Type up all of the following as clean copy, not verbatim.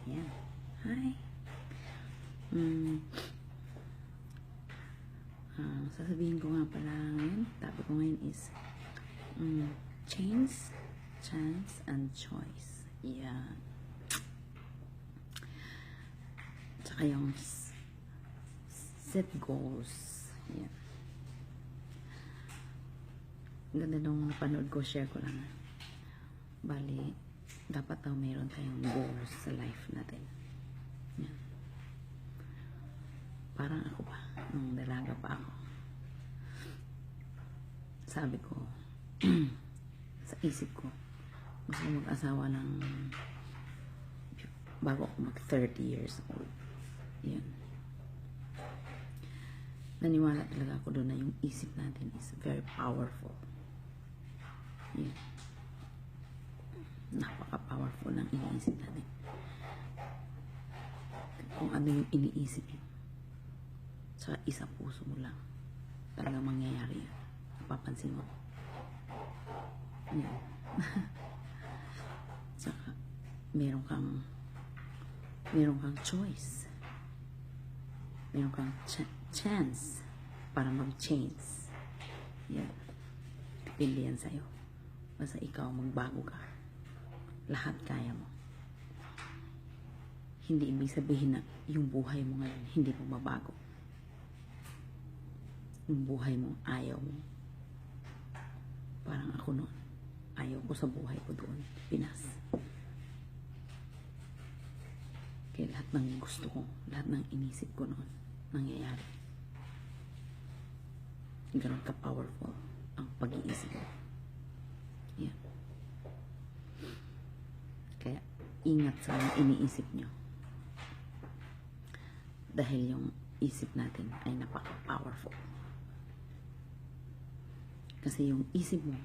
Ayan. Hi. Mm, sasabihin ko nga pala ngayon, topic ko ngayon is change, chance, and choice. Yan. Tsaka yung set goals. Yan. Ganda nung napanood ko, share ko lang. Bali, dapat daw mayroon tayong goals sa life natin. Yan. Parang ako pa, nung dalaga pa ako. Sabi ko, sa isip ko, gusto ko mag-asawa ng bago ako mag 30 years old. Yan. Naniwala talaga ako doon na yung isip natin is very powerful. Yan. Napaka-powerful ng iniisip natin. Kung ano yung iniisip mo, sa isang puso mo lang, talaga mangyayari yun. Napapansin mo. Yan. Saka, meron kang choice. Meron kang chance para mag-change. Yan. Depende yan sa'yo. Basta ikaw magbago ka. Lahat kaya mo. Hindi ibig sabihin na yung buhay mo ngayon hindi mo mabago. Yung buhay mo, ayaw mo. Parang ako noon. Ayaw ko sa buhay ko doon. Pinas. Kaya lahat ng gusto ko, lahat ng inisip ko noon, nangyayari. Ganon ka-powerful ang pag-iisip mo. Yan. Kaya, ingat sa mga iniisip nyo. Dahil yung isip natin ay napaka-powerful. Kasi yung isip mo,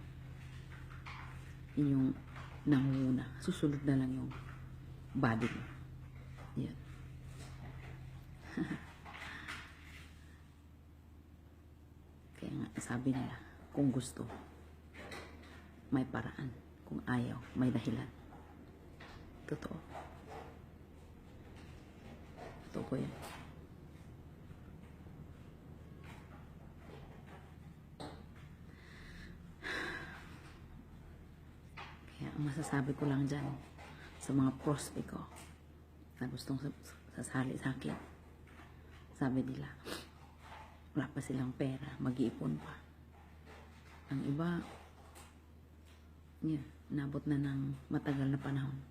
yun yung nanguna. Susunod na lang yung body mo. Yan. Kaya nga, sabi nila, kung gusto, may paraan. Kung ayaw, may dahilan. Totoo. Totoo po yan. Kaya ang masasabi ko lang dyan sa mga prospect ko na gustong sasali sa akin, sabi nila, wala pa silang pera, mag-iipon pa. Ang iba, yun, nabot na ng matagal na panahon.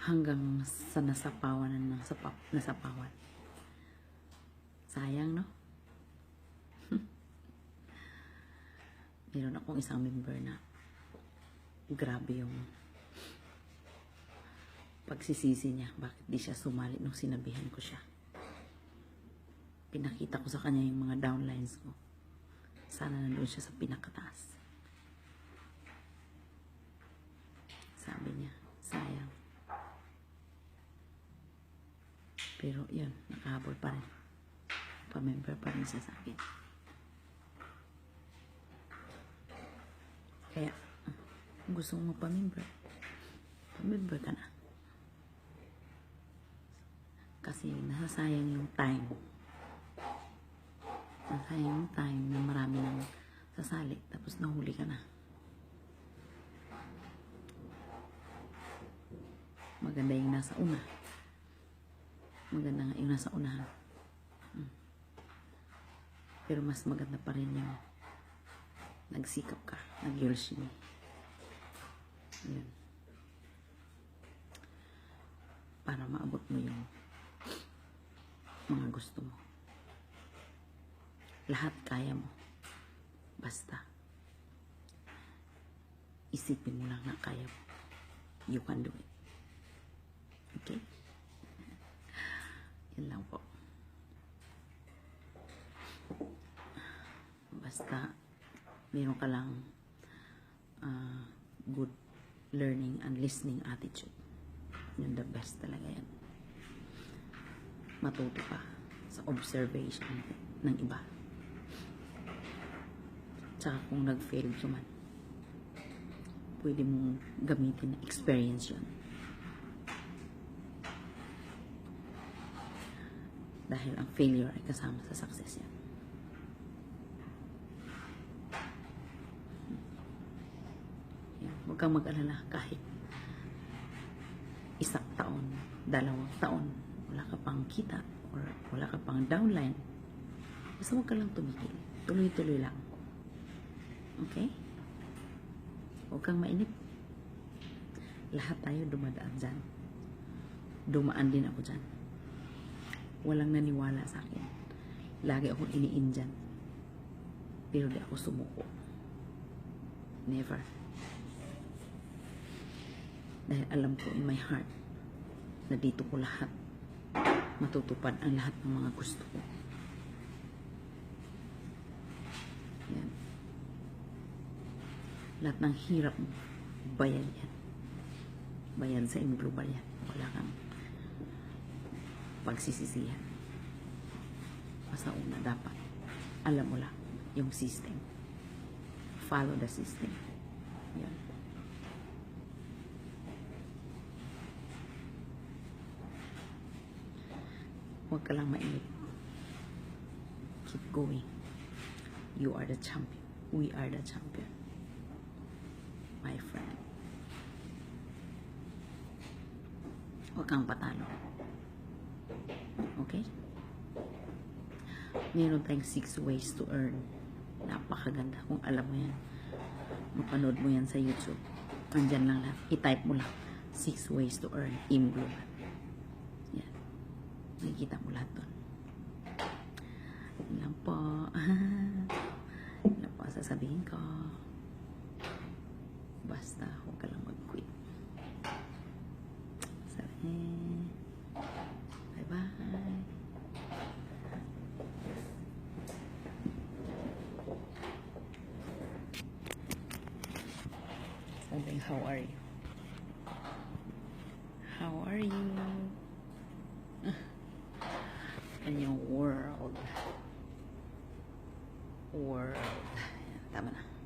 Hanggang sa nasapawan na nasapawan. Sayang, no? Meron akong isang member na grabe yung pagsisisi niya. Bakit di siya sumali nung sinabihan ko siya. Pinakita ko sa kanya yung mga downlines ko. Sana nandun siya sa pinakataas. Sabi niya, sayang. Pero yun, nakahabol pa rin. Pa-member pa rin siya sa akin. Kaya, kung gusto mo pa-member, pa-member ka na. Kasi nasasayang yung time. Nasasayang yung time na marami nang sasali, tapos nahuli ka na. Maganda yung nasa una. Maganda nga yung nasa unahan. Pero mas maganda pa rin yung nagsikap ka, nag-yulsimi. Yun. Para maabot mo yung mga gusto mo. Lahat kaya mo. Basta isipin mo lang na kaya mo. You can do it. Okay? Yan lang po. Basta meron ka lang good learning and listening attitude. Yun the best talaga yan. Matuto ka sa observation ng iba. Tsaka kung nag-fail ka man, pwede mong gamitin na experience yun Dahil ang failure ay kasama sa success yan. Yan. Huwag kang mag-alala kahit isang taon, 2 taon, wala ka pang kita or wala ka pang downline. Basta huwag ka lang tumigil. Tuloy-tuloy lang. Okay? Huwag kang mainip. Lahat tayo dumadaan dyan. Dumaan din ako dyan. Walang naniwala sa akin. Lagi akong iniin dyan. Pero di ako sumuko. Never. Dahil alam ko in my heart na dito ko lahat matutupad ang lahat ng mga gusto ko. Yan. Lahat ng hirap mo, bayad yan. Bayad sa M Global yan. Wala kang pagsisisihan. Basta una, dapat alam mo lang yung system. Follow the system. Yan. Huwag ka lang mainip. Keep going. You are the champion. We are the champion. My friend. Huwag kang patalo. Okay? Meron tayong 6 ways to earn. Napakaganda. Kung alam mo yan, mapanood mo yan sa YouTube. Andyan lang lahat. I-type mo lang. 6 ways to earn in Global. Yan. Nakikita mo lahat doon. Yan lang po. Yan lang po sasabihin ko. Basta, huwag ka lang mag-quit. Bye-bye. Something, how are you? How are you? And your world. Tama na.